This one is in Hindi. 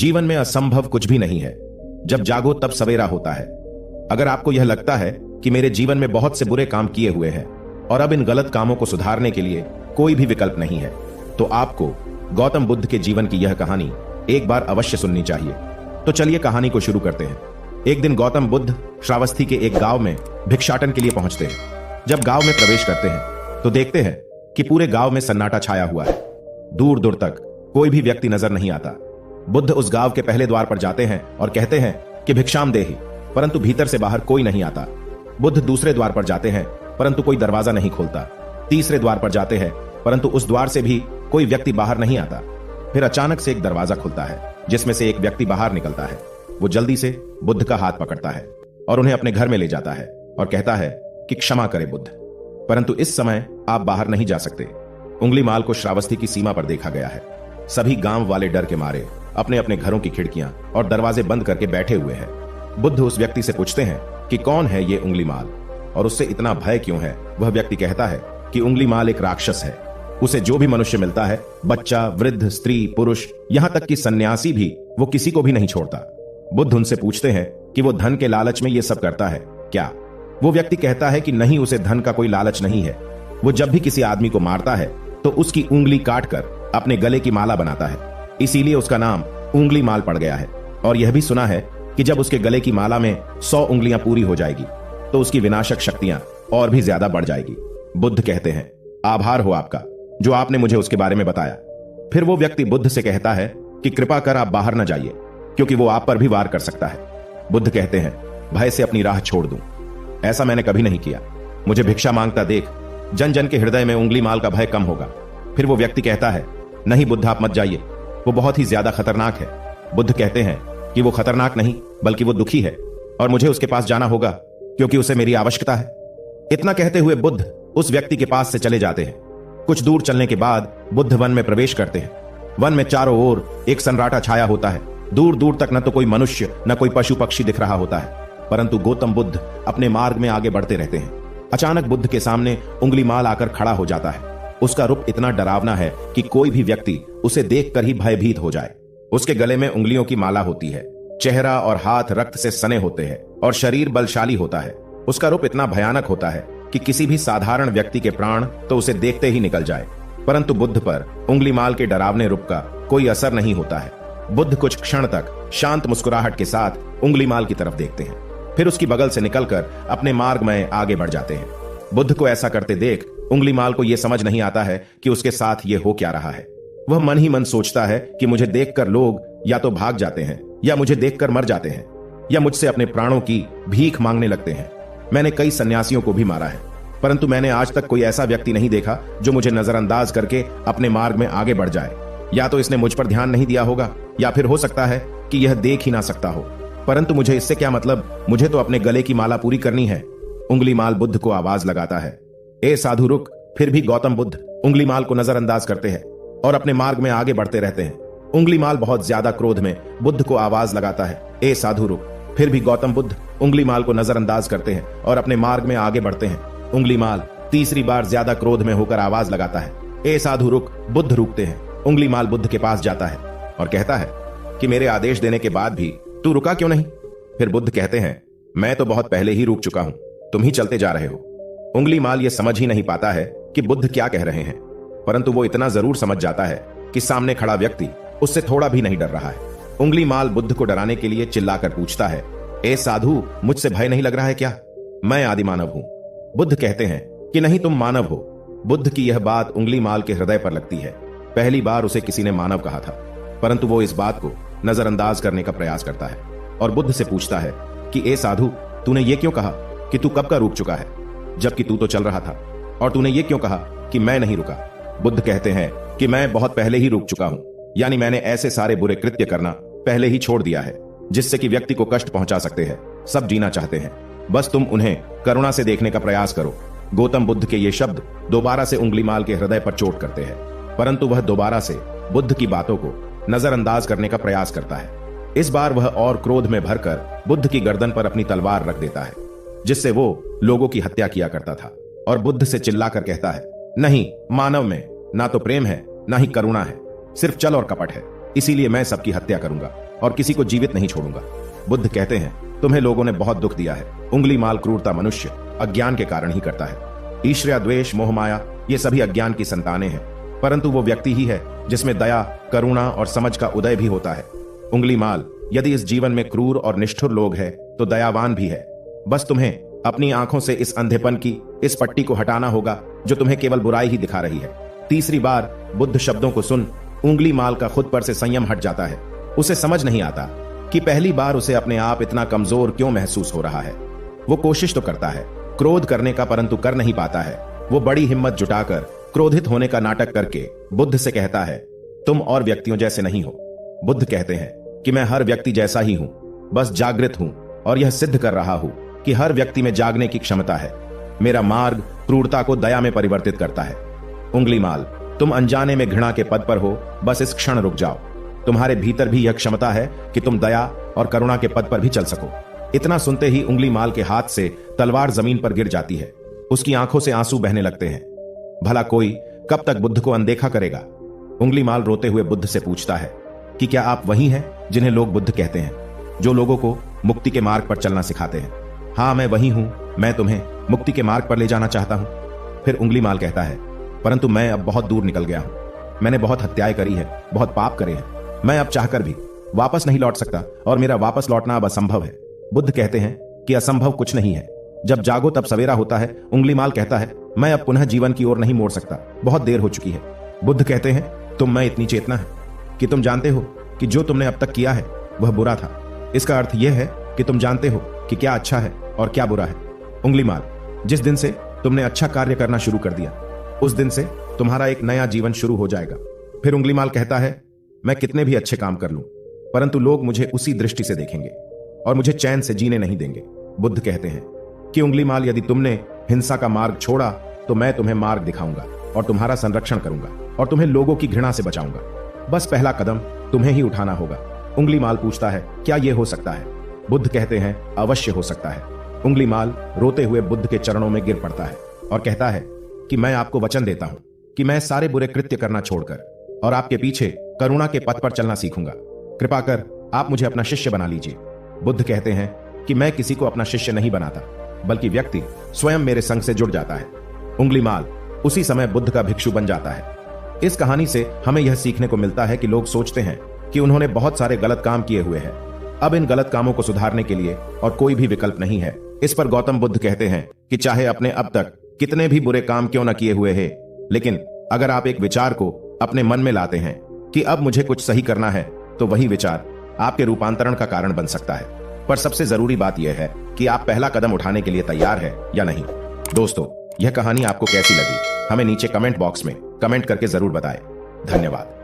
जीवन में असंभव कुछ भी नहीं है। जब जागो तब सवेरा होता है। अगर आपको यह लगता है कि मेरे जीवन में बहुत से बुरे काम किए हुए हैं और अब इन गलत कामों को सुधारने के लिए कोई भी विकल्प नहीं है, तो आपको गौतम बुद्ध के जीवन की यह कहानी एक बार अवश्य सुननी चाहिए। तो चलिए कहानी को शुरू करते हैं। एक दिन गौतम बुद्ध श्रावस्ती के एक गांव में भिक्षाटन के लिए पहुंचते हैं। जब गांव में प्रवेश करते हैं तो देखते हैं कि पूरे गांव में सन्नाटा छाया हुआ है। दूर दूर तक कोई भी व्यक्ति नजर नहीं आता। बुद्ध उस गांव के पहले द्वार पर जाते हैं और कहते हैं कि भिक्षाम देहि, परंतु भीतर से बाहर कोई नहीं आता। बुद्ध दूसरे द्वार पर जाते हैं परंतु कोई दरवाजा नहीं खोलता। तीसरे द्वार पर जाते हैं परंतु उस द्वार से भी कोई व्यक्ति बाहर नहीं आता। फिर अचानक से एक दरवाजा खुलता है जिसमें से एक व्यक्ति बाहर निकलता है। वो जल्दी से बुद्ध का हाथ पकड़ता है और उन्हें अपने घर में ले जाता है और कहता है कि क्षमा करे बुद्ध, परंतु इस समय आप बाहर नहीं जा सकते। उंगलीमाल को श्रावस्ती की सीमा पर देखा गया है। सभी गांव वाले डर के मारे अपने अपने घरों की खिड़कियां और दरवाजे बंद करके बैठे हुए हैं। बुद्ध उस व्यक्ति से पूछते हैं कि कौन है ये उंगलीमाल और उससे इतना भय क्यों है। वह व्यक्ति कहता है कि उंगलीमाल एक राक्षस है। उसे जो भी मनुष्य मिलता है, बच्चा, वृद्ध, स्त्री, पुरुष, यहां तक कि सन्यासी भी, वो किसी को भी नहीं छोड़ता। बुद्ध उनसे पूछते हैं कि वो धन के लालच में ये सब करता है क्या। वो व्यक्ति कहता है कि नहीं, उसे धन का कोई लालच नहीं है। वो जब भी किसी आदमी को मारता है तो उसकी उंगली काटकर अपने गले की माला बनाता है, इसीलिए उसका नाम उंगलीमाल पड़ गया है। और यह भी सुना है कि जब उसके गले की माला में 100 उंगलियां पूरी हो जाएगी तो उसकी विनाशक शक्तियां और भी ज्यादा बढ़ जाएगी। बुद्ध कहते हैं, आभार हो आपका जो आपने मुझे उसके बारे में बताया। फिर वो व्यक्ति बुद्ध से कहता है कि कृपा कर आप बाहर न जाइए, क्योंकि वो आप पर भी वार कर सकता है। बुद्ध कहते हैं, भय से अपनी राह छोड़ दूं, ऐसा मैंने कभी नहीं किया। मुझे भिक्षा मांगता देख जन जन के हृदय में उंगलीमाल का भय कम होगा। फिर वो व्यक्ति कहता है, नहीं बुद्ध, आप मत जाइए, वो बहुत ही ज्यादा खतरनाक है। बुद्ध कहते हैं कि वो खतरनाक नहीं बल्कि वो दुखी है और मुझे उसके पास जाना होगा क्योंकि उसे मेरी आवश्यकता है। इतना कहते हुए बुद्ध उस व्यक्ति के पास से चले जाते हैं। कुछ दूर चलने के बाद बुद्ध वन में प्रवेश करते हैं। वन में चारों ओर एक सन्नाटा छाया होता है। दूर दूर तक न तो कोई मनुष्य न कोई पशु पक्षी दिख रहा होता है, परंतु गौतम बुद्ध अपने मार्ग में आगे बढ़ते रहते हैं। अचानक बुद्ध के सामने उंगलीमाल आकर खड़ा हो जाता है। उसका रूप इतना डरावना है कि कोई भी व्यक्ति उसे देखकर ही भयभीत हो जाए। उसके गले में उंगलियों की माला होती है, चेहरा और हाथ रक्त से सने होते हैं और शरीर बलशाली होता है। उसका रूप इतना भयानक होता है कि किसी भी साधारण व्यक्ति के प्राण तो उसे देखते ही निकल जाए, परंतु बुद्ध पर उंगलीमाल के डरावने रूप का कोई असर नहीं होता है। बुद्ध कुछ क्षण तक शांत मुस्कुराहट के साथ उंगलीमाल की तरफ देखते हैं, फिर उसकी बगल से निकलकर अपने मार्ग में आगे बढ़ जाते हैं। बुद्ध को ऐसा करते देख उंगलीमाल को यह समझ नहीं आता है कि उसके साथ ये हो क्या रहा है। वह मन ही मन सोचता है कि मुझे देखकर लोग या तो भाग जाते हैं या मुझे देखकर मर जाते हैं या मुझसे अपने प्राणों की भीख मांगने लगते हैं। मैंने कई सन्यासियों को भी मारा है, परंतु मैंने आज तक कोई ऐसा व्यक्ति नहीं देखा जो मुझे नजरअंदाज करके अपने मार्ग में आगे बढ़ जाए। या तो इसने मुझ पर ध्यान नहीं दिया होगा या फिर हो सकता है कि यह देख ही ना सकता हो, परंतु मुझे इससे क्या मतलब, मुझे तो अपने गले की माला पूरी करनी है। उंगलीमाल बुद्ध को आवाज लगाता है, ए साधु रुक। फिर भी गौतम बुद्ध उंगलीमाल को नजरअंदाज करते हैं और अपने मार्ग में आगे बढ़ते रहते हैं। उंगलीमाल बहुत ज्यादा क्रोध में बुद्ध को आवाज लगाता है, ए साधु रुक। फिर भी गौतम बुद्ध उंगलीमाल को नजरअंदाज करते हैं और अपने मार्ग में आगे बढ़ते हैं। उंगलीमाल तीसरी बार ज्यादा क्रोध में होकर आवाज लगाता है, ए साधु रुक। बुद्ध रुकते हैं। उंगलीमाल बुद्ध के पास जाता है और कहता है कि मेरे आदेश देने के बाद भी तू रुका क्यों नहीं। फिर बुद्ध कहते हैं, मैं तो बहुत पहले ही रुक चुका हूं, तुम ही चलते जा रहे हो। उंगलीमाल यह समझ ही नहीं पाता है कि बुद्ध क्या कह रहे हैं, परंतु वो इतना जरूर समझ जाता है कि सामने खड़ा व्यक्ति उससे थोड़ा भी नहीं डर रहा है। उंगलीमाल बुद्ध को डराने के लिए चिल्लाकर पूछता है, ए साधु, मुझसे भय नहीं लग रहा है क्या? मैं आदि मानव हूं। बुद्ध कहते हैं कि नहीं, तुम मानव हो। बुद्ध की यह बात उंगलीमाल के हृदय पर लगती है। पहली बार उसे किसी ने मानव कहा था, परंतु वो इस बात को नजरअंदाज करने का प्रयास करता है और बुद्ध से पूछता है कि ए साधु, तूने ये क्यों कहा कि तू कब का रुक चुका है, जबकि तू तो चल रहा था? और तूने ये क्यों कहा कि मैं नहीं रुका? बुद्ध कहते हैं कि मैं बहुत पहले ही रुक चुका हूं, यानी मैंने ऐसे सारे बुरे कृत्य करना पहले ही छोड़ दिया है जिससे कि व्यक्ति को कष्ट पहुंचा सकते हैं। सब जीना चाहते हैं, बस तुम उन्हें करुणा से देखने का प्रयास करो। गौतम बुद्ध के ये शब्द दोबारा से उंगलीमाल के हृदय पर चोट करते हैं, परंतु वह दोबारा से बुद्ध की बातों को नजरअंदाज करने का प्रयास करता है। इस बार वह और क्रोध में भरकर बुद्ध की गर्दन पर अपनी तलवार रख देता है, जिससे वो लोगों की हत्या किया करता था, और बुद्ध से चिल्लाकर कहता है, नहीं, मानव में ना तो प्रेम है ना ही करुणा है, सिर्फ छल और कपट है, इसीलिए मैं सबकी हत्या करूंगा। और किसी को जीवित नहीं छोड़ूंगा। बुद्ध कहते हैं, तुम्हें लोगों ने बहुत दुख दिया है। उंगली माल क्रूरता मनुष्य अज्ञान के कारण ही करता है। ईर्ष्या, द्वेष, मोह, माया ये सभी अज्ञान की संतानें हैं, परंतु वो व्यक्ति ही है जिसमें दया, करुणा और समझ का उदय भी होता है। उंगली माल, यदि इस जीवन में क्रूर और निष्ठुर लोग हैं तो दयावान भी है। बस तुम्हें अपनी आंखों से इस अंधेपन की इस पट्टी को हटाना होगा जो तुम्हें केवल बुराई ही दिखा रही है। तीसरी बार बुद्ध शब्दों को सुन उंगली माल का खुद पर से संयम हट जाता है। उसे समझ नहीं आता कि पहली बार उसे अपने आप इतना कमजोर क्यों महसूस हो रहा है। वो कोशिश तो करता है क्रोध करने का, परंतु कर नहीं पाता है। वो बड़ी हिम्मत जुटाकर क्रोधित होने का नाटक करके बुद्ध से कहता है, तुम और व्यक्तियों जैसे नहीं हो। बुद्ध कहते हैं कि मैं हर व्यक्ति जैसा ही हूं, बस जागृत हूं और यह सिद्ध कर रहा हूं कि हर व्यक्ति में जागने की क्षमता है। मेरा मार्ग क्रूरता को दया में परिवर्तित करता है। उंगली माल, तुम अनजाने में घृणा के पद पर हो, बस इस क्षण रुक जाओ। तुम्हारे भीतर भी यह क्षमता है कि तुम दया और करुणा के पद पर भी चल सको। इतना सुनते ही उंगली माल के हाथ से तलवार जमीन पर गिर जाती है। उसकी आंखों से आंसू बहने लगते हैं। भला कोई कब तक बुद्ध को अनदेखा करेगा? उंगली माल रोते हुए बुद्ध से पूछता है कि क्या आप वही हैं जिन्हें लोग बुद्ध कहते हैं, जो लोगों को मुक्ति के मार्ग पर चलना सिखाते हैं? हाँ, मैं वही हूं। मैं तुम्हें मुक्ति के मार्ग पर ले जाना चाहता हूं। फिर उंगली माल कहता है, परंतु मैं अब बहुत दूर निकल गया हूं। मैंने बहुत हत्याएं करी है, बहुत पाप करे हैं। मैं अब चाहकर भी वापस नहीं लौट सकता और मेरा वापस लौटना अब असंभव है। बुद्ध कहते हैं कि असंभव कुछ नहीं है, जब जागो तब सवेरा होता है। उंगली माल कहता है, मैं अब पुनः जीवन की ओर नहीं मोड़ सकता, बहुत देर हो चुकी है। बुद्ध कहते हैं, तुम में इतनी चेतना है कि तुम जानते हो कि जो तुमने अब तक किया है वह बुरा था। इसका अर्थ यह है कि तुम जानते हो कि क्या अच्छा है और क्या बुरा है। उंगली माल, जिस दिन से तुमने अच्छा कार्य करना शुरू कर दिया, उस दिन से तुम्हारा एक नया जीवन शुरू हो जाएगा। फिर उंगली माल कहता है, मैं कितने भी अच्छे काम कर लूं, परंतु लोग मुझे उसी दृष्टि से देखेंगे और मुझे चैन से जीने नहीं देंगे। बुद्ध कहते हैं कि उंगली माल, यदि तुमने हिंसा का मार्ग छोड़ा तो मैं तुम्हें मार्ग दिखाऊंगा और तुम्हारा संरक्षण करूंगा और तुम्हें लोगों की घृणा से बचाऊंगा। बस पहला कदम तुम्हें ही उठाना होगा। उंगली माल पूछता है, क्या यह हो सकता है? बुद्ध कहते हैं, अवश्य हो सकता है। उंगली माल रोते हुए बुद्ध के चरणों में गिर पड़ता है और कहता है कि मैं आपको वचन देता हूं कि मैं सारे बुरे कृत्य करना छोड़कर और आपके पीछे करुणा के पथ पर चलना सीखूंगा। कृपा कर आप मुझे अपना शिष्य बना लीजिए। बुद्ध कहते हैं कि मैं किसी को अपना शिष्य नहीं बनाता, बल्कि व्यक्ति स्वयं मेरे संग से जुड़ जाता है। उंगली माल उसी समय बुद्ध का भिक्षु बन जाता है। इस कहानी से हमें यह सीखने को मिलता है कि लोग सोचते हैं कि उन्होंने बहुत सारे गलत काम किए हुए हैं, अब इन गलत कामों को सुधारने के लिए और कोई भी विकल्प नहीं है। इस पर गौतम बुद्ध कहते हैं कि चाहे अपने अब तक कितने भी बुरे काम क्यों न किए हुए हैं, लेकिन अगर आप एक विचार को अपने मन में लाते हैं कि अब मुझे कुछ सही करना है, तो वही विचार आपके रूपांतरण का कारण बन सकता है। पर सबसे जरूरी बात यह है कि आप पहला कदम उठाने के लिए तैयार है या नहीं। दोस्तों, यह कहानी आपको कैसी लगी हमें नीचे कमेंट बॉक्स में कमेंट करके जरूर बताएं। धन्यवाद।